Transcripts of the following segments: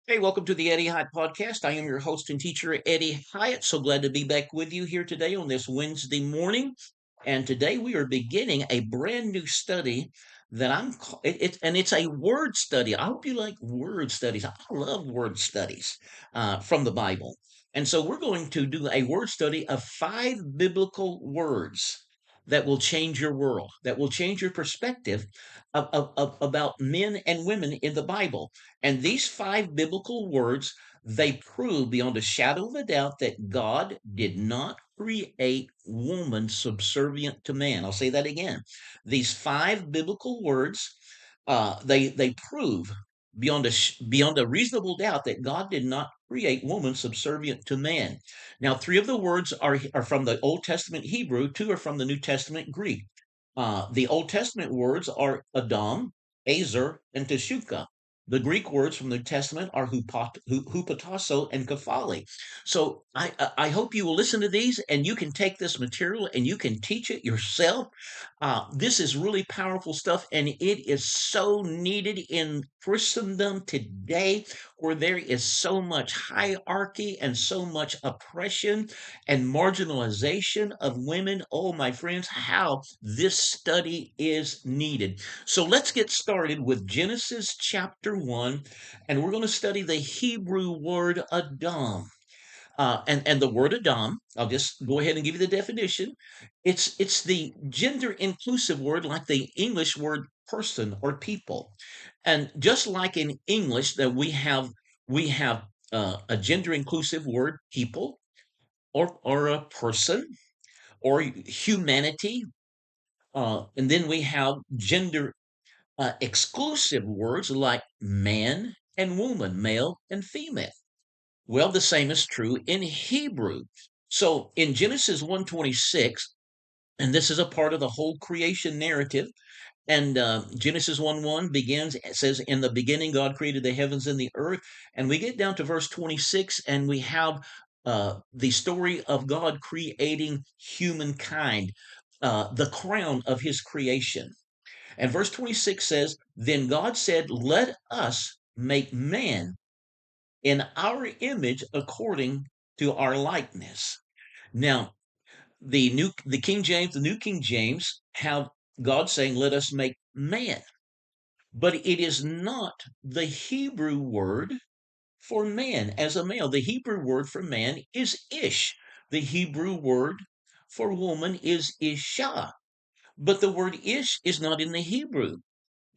Hey, welcome to the Eddie Hyatt Podcast. I am your host and teacher, Eddie Hyatt. So glad to be back with you here today on this Wednesday morning. And today we are beginning a brand new study that it's a word study. I hope you like word studies. I love word studies from the Bible. And so we're going to do a word study of 5 biblical words that will change your world, that will change your perspective about men and women in the Bible. And these 5 biblical words, they prove beyond a shadow of a doubt that God did not create woman subservient to man. I'll say that again. These 5 biblical words, they prove beyond a reasonable doubt that God did not create woman subservient to man. Now, 3 of the words are from the Old Testament Hebrew, 2 are from the New Testament Greek. The Old Testament words are Adam, Azer, and Teshuka. The Greek words from the New Testament are hupotasso and kephale. So I hope you will listen to these and you can take this material and you can teach it yourself. This is really powerful stuff, and it is so needed in Christendom today, where there is so much hierarchy and so much oppression and marginalization of women. Oh, my friends, how this study is needed. So let's get started with Genesis chapter 1, and we're going to study the Hebrew word Adam. And the word Adam, I'll just go ahead and give you the definition. It's the gender inclusive word like the English word person or people. And just like in English that we have a gender inclusive word people or a person or humanity, and then we have gender exclusive words like man and woman, male and female. Well, the same is true in Hebrew. So in Genesis 1:26, and this is a part of the whole creation narrative, and Genesis 1:1 begins, it says, in the beginning, God created the heavens and the earth. And we get down to verse 26, and we have the story of God creating humankind, the crown of his creation. And verse 26 says, then God said, let us make man in our image according to our likeness. Now, the New King James have God saying, let us make man. But it is not the Hebrew word for man as a male. The Hebrew word for man is ish. The Hebrew word for woman is isha. But the word ish is not in the Hebrew.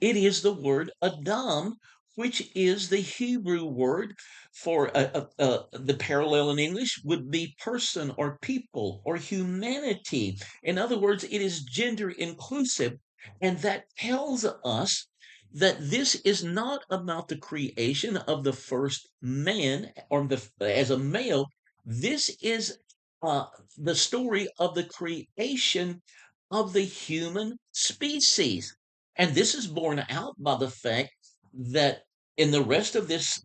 It is the word Adam, which is the Hebrew word for the parallel in English would be person or people or humanity. In other words, it is gender inclusive. And that tells us that this is not about the creation of the first man or as a male. This is uh, the story of the creation of the human species. And this is borne out by the fact that in the rest of this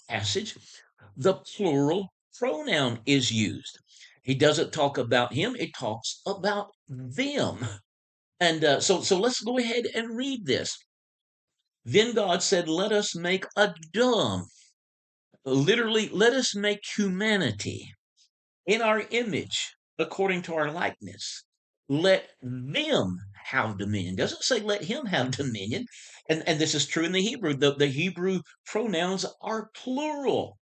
passage, the plural pronoun is used. He doesn't talk about him; it talks about them. And so let's go ahead and read this. Then God said, "Let us make Adam." Literally, let us make humanity in our image, according to our likeness. Let them have dominion. It doesn't say let him have dominion. And this is true in the Hebrew. The Hebrew pronouns are plural.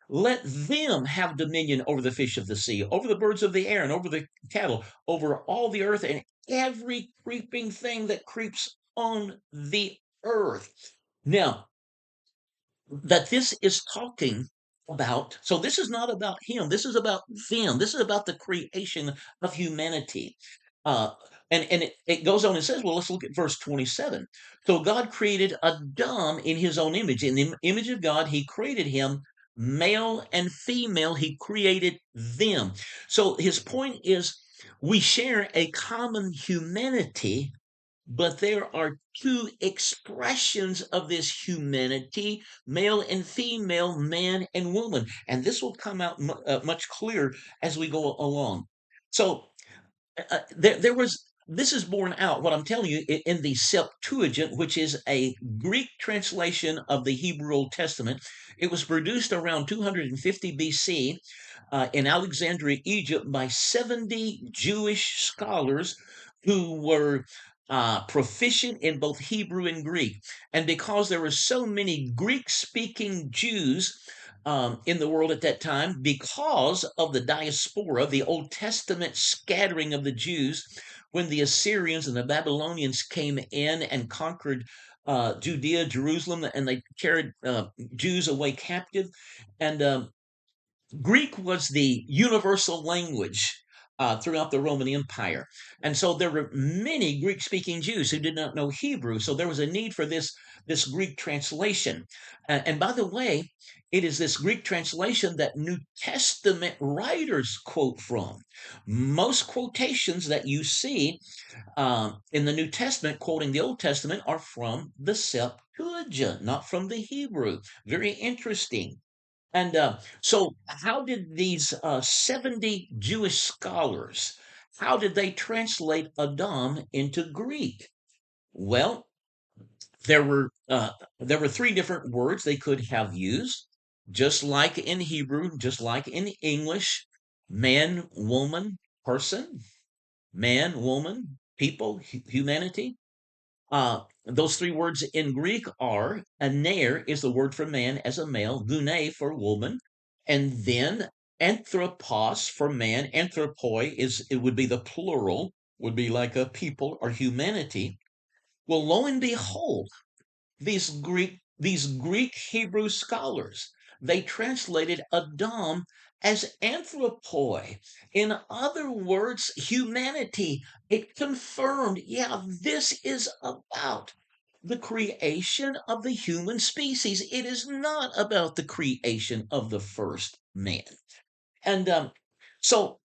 Let them have dominion over the fish of the sea, over the birds of the air, and over the cattle, over all the earth, and every creeping thing that creeps on the earth. Now, that this is talking about, so this is not about him, this is about them, this is about the creation of humanity. uh and it goes on and says, well, let's look at verse 27. So God created Adam in his own image. In the image of God he created him, male and female he created them. So his point is, we share a common humanity, but there are two expressions of this humanity, male and female, man and woman. And this will come out much clearer as we go along. So there was this is borne out, what I'm telling you, in the Septuagint, which is a Greek translation of the Hebrew Old Testament. It was produced around 250 BC in Alexandria, Egypt, by 70 Jewish scholars who were proficient in both Hebrew and Greek. And because there were so many Greek speaking Jews in the world at that time, because of the diaspora, the Old Testament scattering of the Jews, when the Assyrians and the Babylonians came in and conquered Judea, Jerusalem, and they carried Jews away captive. And Greek was the universal language throughout the Roman Empire. And so there were many Greek speaking Jews who did not know Hebrew. So there was a need for this Greek translation. And by the way, it is this Greek translation that New Testament writers quote from. Most quotations that you see in the New Testament quoting the Old Testament are from the Septuagint, not from the Hebrew. Very interesting. And so, how did these 70 Jewish scholars, how did they translate Adam into Greek? Well, there were uh, there were three different words they could have used, just like in Hebrew, just like in English: man, woman, person, man, woman, people, humanity. Those three words in Greek are aner is the word for man as a male, gune for woman, and then anthropos for man. Anthropoi is it would be the plural, would be like a people or humanity. Well, lo and behold, these Greek Hebrew scholars, they translated Adam as anthropoi. In other words, humanity. It confirmed, yeah, this is about the creation of the human species. It is not about the creation of the first man. And so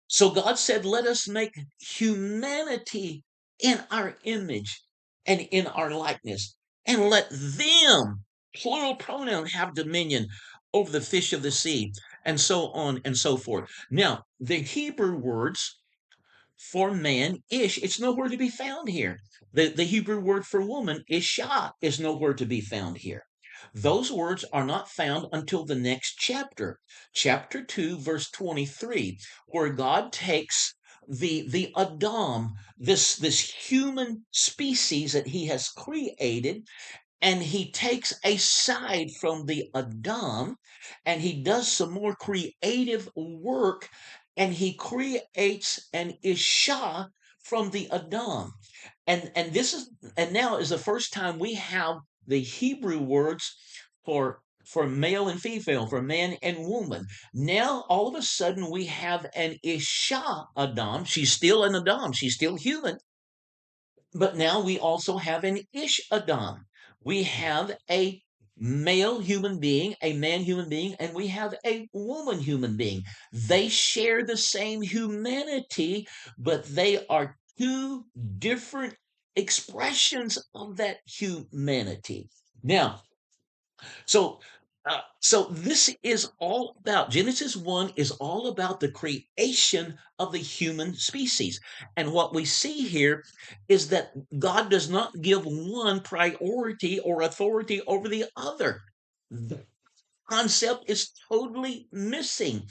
so God said, let us make humanity in our image and in our likeness, and let them, plural pronoun, have dominion over the fish of the sea, and so on and so forth. Now, the Hebrew words for man, ish, it's nowhere to be found here. The Hebrew word for woman, isha, is nowhere to be found here. Those words are not found until the next chapter, chapter 2, verse 23, where God takes the Adam, this human species that he has created, and he takes a side from the Adam and he does some more creative work and he creates an Isha from the Adam. And this is and now is the first time we have the Hebrew words for male and female, for man and woman. Now all of a sudden we have an Isha Adam. She's still an Adam, she's still human, but now we also have an Ish Adam. We have a male human being, a man human being, and we have a woman human being. They share the same humanity, but they are two different expressions of that humanity. Now, so, so this is all about Genesis 1 is all about the creation of the human species. And what we see here is that God does not give one priority or authority over the other. The concept is totally missing.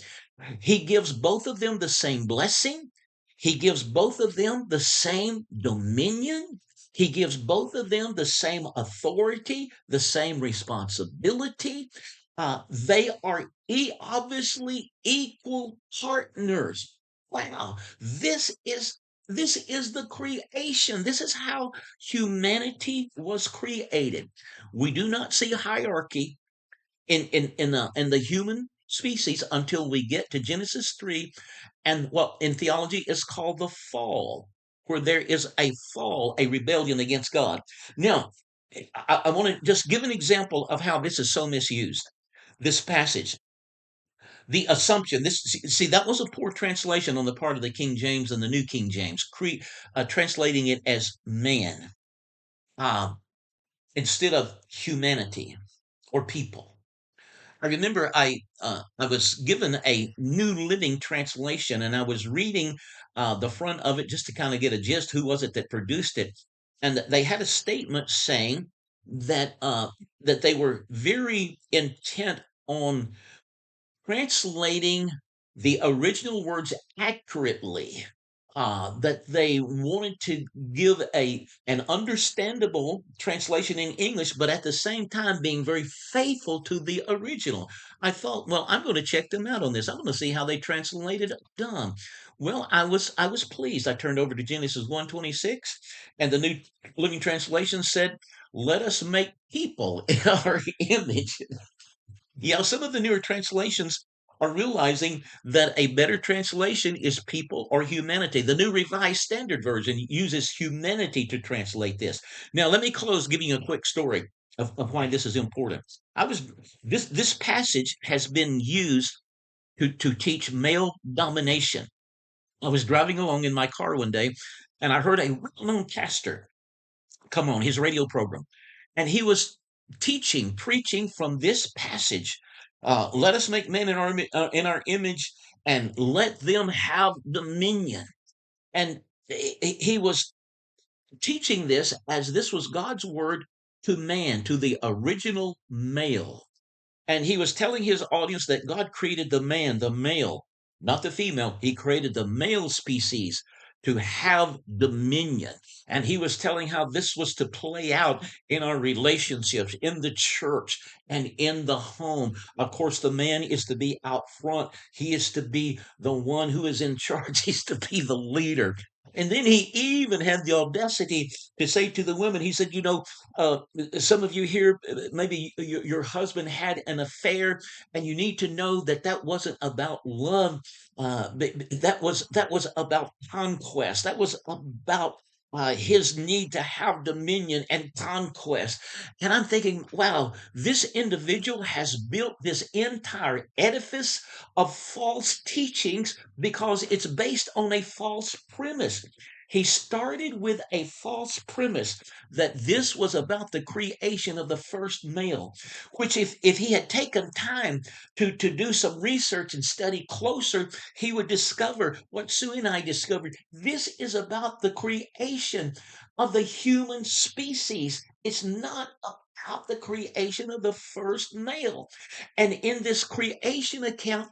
He gives both of them the same blessing. He gives both of them the same dominion. He gives both of them the same authority, the same responsibility. They are obviously equal partners. Wow, this is the creation. This is how humanity was created. We do not see hierarchy in the human species until we get to Genesis 3, and what in theology is called the fall, where there is a fall, a rebellion against God. Now, I want to just give an example of how this is so misused. This passage, the assumption, this see that was a poor translation on the part of the King James and the New King James, translating it as man uh, instead of humanity or people. I remember I was given a New Living Translation, and I was reading the front of it just to kind of get a gist. Who was it that produced it? And they had a statement saying that they were very intent on translating the original words accurately, that they wanted to give an understandable translation in English, but at the same time being very faithful to the original. I thought, well, I'm going to check them out on this. I want to see how they translated it done. Well, I was pleased. I turned over to Genesis 1:26, and the New Living Translation said, "Let us make people in our image." Yeah, some of the newer translations are realizing that a better translation is people or humanity. The New Revised Standard Version uses humanity to translate this. Now, let me close giving you a quick story of why this is important. I was this passage has been used to teach male domination. I was driving along in my car one day, and I heard a well-known pastor come on his radio program, and he was preaching from this passage. Let us make men in our image, and let them have dominion. And he was teaching this as this was God's word to man, to the original male. And he was telling his audience that God created the man, the male, not the female. He created the male species to have dominion. And he was telling how this was to play out in our relationships, in the church, and in the home. Of course, the man is to be out front. He is to be the one who is in charge. He's to be the leader. And then he even had the audacity to say to the women, he said, uh, some of you here, maybe your husband had an affair, and you need to know that that wasn't about love. That was about conquest. That was about his need to have dominion and conquest. And I'm thinking, wow, this individual has built this entire edifice of false teachings because it's based on a false premise. He started with a false premise that this was about the creation of the first male, which if he had taken time to do some research and study closer, he would discover what Sue and I discovered. This is about the creation of the human species. It's not about the creation of the first male. And in this creation account,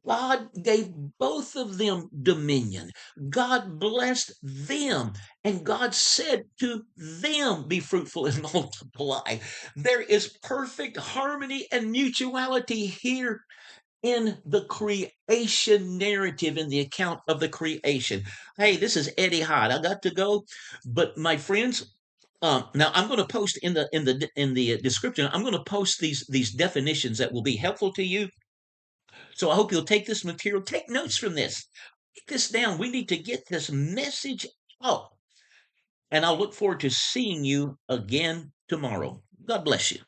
God gave both of them dominion. God blessed them, and God said to them, "Be fruitful and multiply." There is perfect harmony and mutuality here in the creation narrative, in the account of the creation. Hey, this is Eddie Hyde. I got to go, but my friends, now I'm going to post in the description. I'm going to post these definitions that will be helpful to you. So I hope you'll take this material, take notes from this, write this down. We need to get this message out. And I'll look forward to seeing you again tomorrow. God bless you.